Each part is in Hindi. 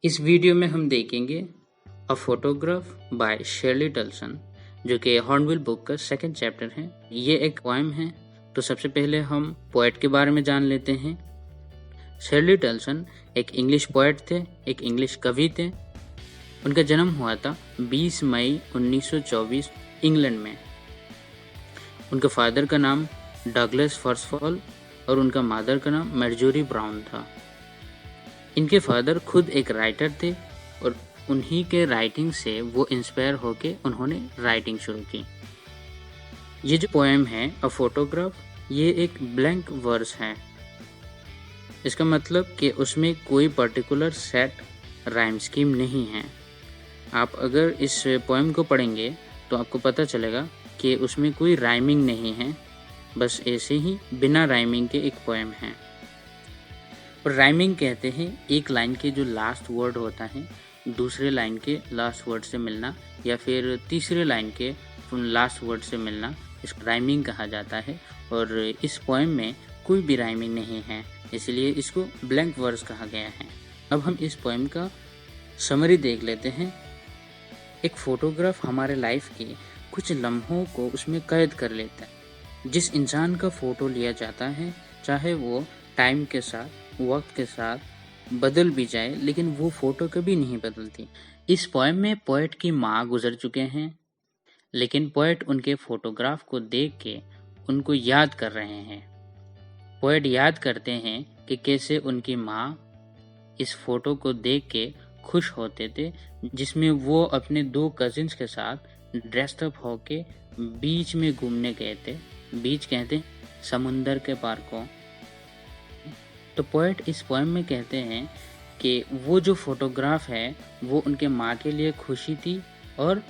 इस वीडियो में हम देखेंगे अ फोटोग्राफ बाय शेरली डल्सन, जो कि हॉर्नबिल बुक का सेकंड चैप्टर है। ये एक पोएम है। तो सबसे पहले हम पोएट के बारे में जान लेते हैं। शेरली डल्सन एक इंग्लिश पोएट थे, एक इंग्लिश कवि थे। उनका जन्म हुआ था 20 मई 1924 इंग्लैंड में। उनके फादर का नाम डगलस फर्सफॉल और उनका मदर का नाम मार्जोरी ब्राउन था। इनके फादर खुद एक राइटर थे और उन्हीं के राइटिंग से वो इंस्पायर होके उन्होंने राइटिंग शुरू की। ये जो पोएम है अ फोटोग्राफ, ये एक ब्लैंक वर्स है। इसका मतलब कि उसमें कोई पर्टिकुलर सेट राइम स्कीम नहीं है। आप अगर इस पोएम को पढ़ेंगे तो आपको पता चलेगा कि उसमें कोई राइमिंग नहीं है, बस ऐसे ही बिना राइमिंग के एक पोएम है। और राइमिंग कहते हैं एक लाइन के जो लास्ट वर्ड होता है दूसरे लाइन के लास्ट वर्ड से मिलना, या फिर तीसरे लाइन के लास्ट वर्ड से मिलना, इसको राइमिंग कहा जाता है। और इस पोएम में कोई भी राइमिंग नहीं है, इसलिए इसको ब्लैंक वर्स कहा गया है। अब हम इस पोएम का समरी देख लेते हैं। एक फोटोग्राफ हमारे लाइफ के कुछ लम्हों को उसमें कैद कर लेता है। जिस इंसान का फोटो लिया जाता है, चाहे वो टाइम के साथ, वक्त के साथ बदल भी जाए, लेकिन वो फोटो कभी नहीं बदलती। इस पोएम में पोएट की माँ गुजर चुके हैं, लेकिन पोएट उनके फोटोग्राफ को देख के उनको याद कर रहे हैं। पोएट याद करते हैं कि कैसे उनकी माँ इस फोटो को देख के खुश होते थे, जिसमें वो अपने 2 कजिन्स के साथ ड्रेस्ड अप होके बीच में घूमने गए थे। बीच कहते हैं समुंदर के पार को। तो पोएट इस पोएम में कहते हैं कि वो जो फोटोग्राफ है वो उनके माँ के लिए खुशी थी और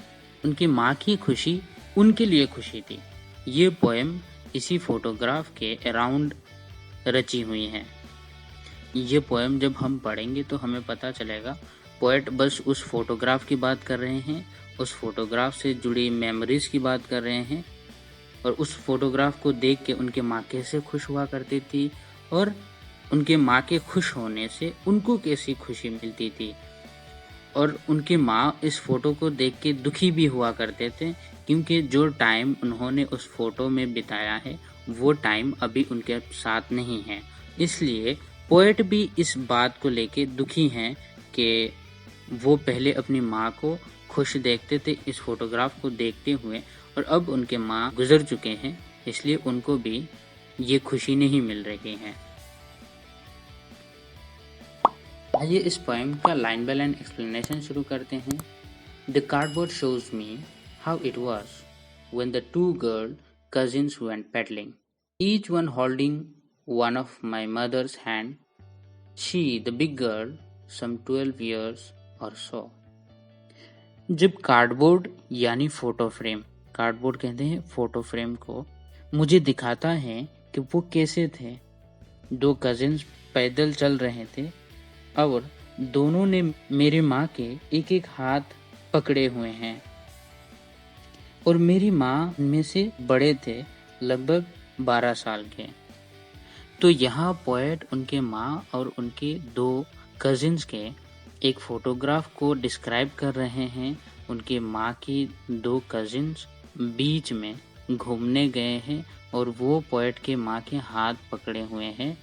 उनकी माँ की खुशी उनके लिए खुशी थी। ये पोएम इसी फोटोग्राफ के अराउंड रची हुई है। ये पोएम जब हम पढ़ेंगे तो हमें पता चलेगा पोएट बस उस फोटोग्राफ की बात कर रहे हैं, उस फोटोग्राफ से जुड़ी मेमोरीज की बात कर रहे हैं, और उस फोटोग्राफ को देख के उनके माँ कैसे खुश हुआ करती थी और उनके माँ के खुश होने से उनको कैसी खुशी मिलती थी। और उनकी माँ इस फोटो को देख के दुखी भी हुआ करते थे, क्योंकि जो टाइम उन्होंने उस फोटो में बिताया है वो टाइम अभी उनके साथ नहीं है। इसलिए पोएट भी इस बात को लेके दुखी हैं कि वो पहले अपनी माँ को खुश देखते थे इस फोटोग्राफ को देखते हुए, और अब उनके माँ गुजर चुके हैं, इसलिए उनको भी ये खुशी नहीं मिल रही है। आइए इस पोएम का लाइन बाय लाइन एक्सप्लेनेशन शुरू करते हैं। The cardboard shows me how it was when the 2 girl cousins went peddling, each one holding one of my mother's hand. She, the big girl, some 12 years or so. जब कार्डबोर्ड यानी फोटो फ्रेम, कार्डबोर्ड कहते हैं फोटो फ्रेम को, मुझे दिखाता है कि वो कैसे थे। 2 कजिन्स पैदल चल रहे थे और दोनों ने मेरी माँ के एक एक हाथ पकड़े हुए हैं, और मेरी माँ में से बड़े थे, लगभग 12 साल के। तो यहाँ पोएट उनके माँ और उनके 2 कजिन्स के एक फोटोग्राफ को डिस्क्राइब कर रहे हैं। उनके माँ की 2 कजिन्स बीच में घूमने गए हैं और वो पोएट के माँ के हाथ पकड़े हुए हैं।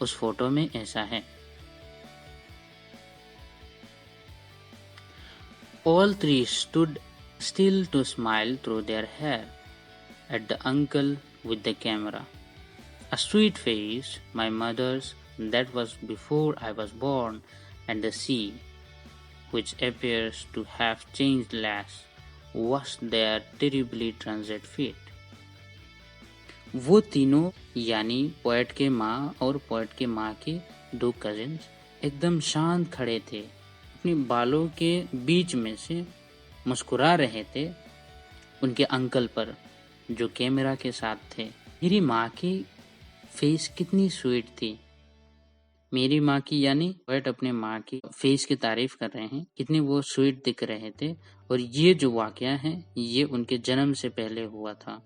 उस फोटो में ऐसा है। All 3 stood still to smile through their hair at the uncle with the camera. A sweet face, my mother's, that was before I was born, and the sea, which appears to have changed less, washed their terribly transit feet. वो तीनों यानी पोएट के माँ और पोएट के माँ के 2 कजिन्स एकदम शांत खड़े थे, अपने बालों के बीच में से मुस्कुरा रहे थे उनके अंकल पर, जो कैमरा के साथ थे। मेरी माँ की फेस कितनी स्वीट थी। मेरी माँ की यानी पोएट अपने माँ की फेस की तारीफ कर रहे हैं, कितने वो स्वीट दिख रहे थे। और ये जो वाकया है ये उनके जन्म से पहले हुआ था।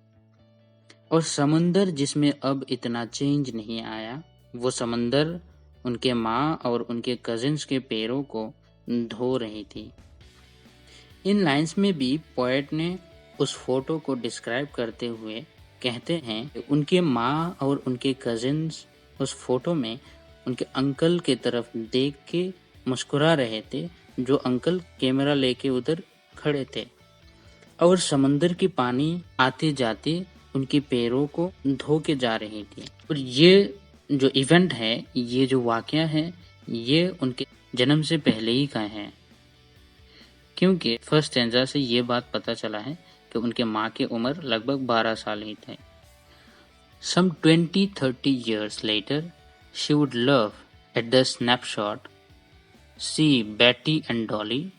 और समंदर जिसमें अब इतना चेंज नहीं आया, वो समंदर उनके माँ और उनके कजिन्स के पैरों को धो रही थी। इन लाइंस में भी पोएट ने उस फोटो को डिस्क्राइब करते हुए कहते हैं कि उनके माँ और उनके कजिन्स उस फोटो में उनके अंकल के तरफ देख के मुस्कुरा रहे थे, जो अंकल कैमरा लेके उधर खड़े थे, और समंदर की पानी आते जाते उनके पैरों को धो के जा रही थी। और ये जो इवेंट है, ये जो वाकया है, ये उनके जन्म से पहले ही का है, क्योंकि फर्स्ट स्टैंजा से ये बात पता चला है कि उनके माँ की उम्र लगभग 12 साल ही थे। Some 20-30 years later, she would love at the snapshot, see Betty and Dolly,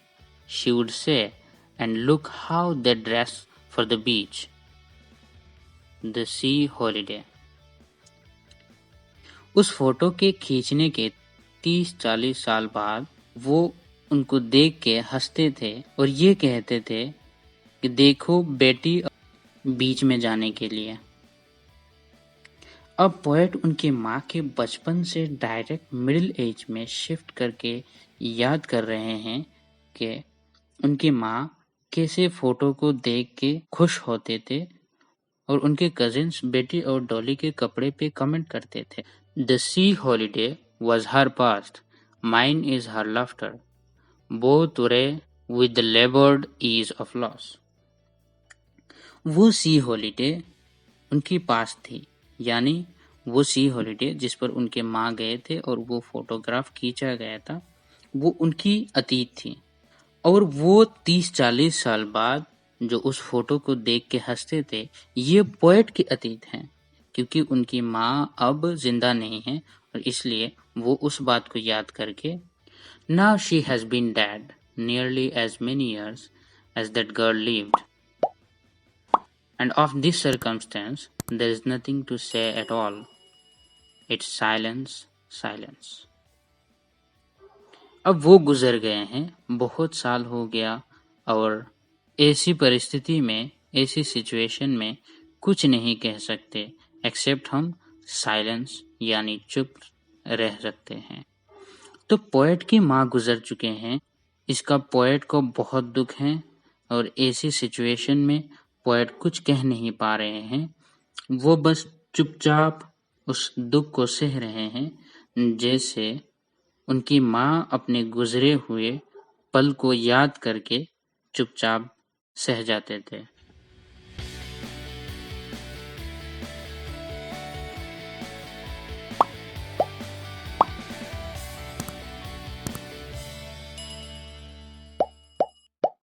she would say, and look how they dress for the beach. The sea holiday. उस फोटो के खींचने के 30-40 साल बाद वो उनको देख के हंसते थे और ये कहते थे कि देखो बेटी बीच में जाने के लिए। अब पोएट उनकी माँ के बचपन से डायरेक्ट मिडिल एज में शिफ्ट करके याद कर रहे हैं कि उनकी माँ कैसे फोटो को देख के खुश होते थे और उनके कजिन्स बेटी और डॉली के कपड़े पे कमेंट करते थे। The sea holiday was her past, mine is her laughter, both ray with the laboured ease of loss. वो सी हॉलिडे उनकी पास्ट थी, यानी वो सी हॉलिडे जिस पर उनके माँ गए थे और वो फोटोग्राफ खींचा गया था, वो उनकी अतीत थी। और वो 30-40 साल बाद जो उस फोटो को देख के हंसते थे, ये पोएट की अतीत हैं, क्योंकि उनकी माँ अब जिंदा नहीं है और इसलिए वो उस बात को याद करके now she has been dead nearly as many years as that girl lived, and of this circumstance there is nothing to say at all. It's silence, silence. अब वो गुजर गए हैं, बहुत साल हो गया, और ऐसी परिस्थिति में, ऐसी सिचुएशन में कुछ नहीं कह सकते एक्सेप्ट हम साइलेंस यानी चुप रह सकते हैं। तो पोएट की माँ गुजर चुके हैं, इसका पोएट को बहुत दुख है और ऐसी सिचुएशन में पोएट कुछ कह नहीं पा रहे हैं, वो बस चुपचाप उस दुख को सह रहे हैं, जैसे उनकी माँ अपने गुजरे हुए पल को याद करके चुपचाप सह जाते थे।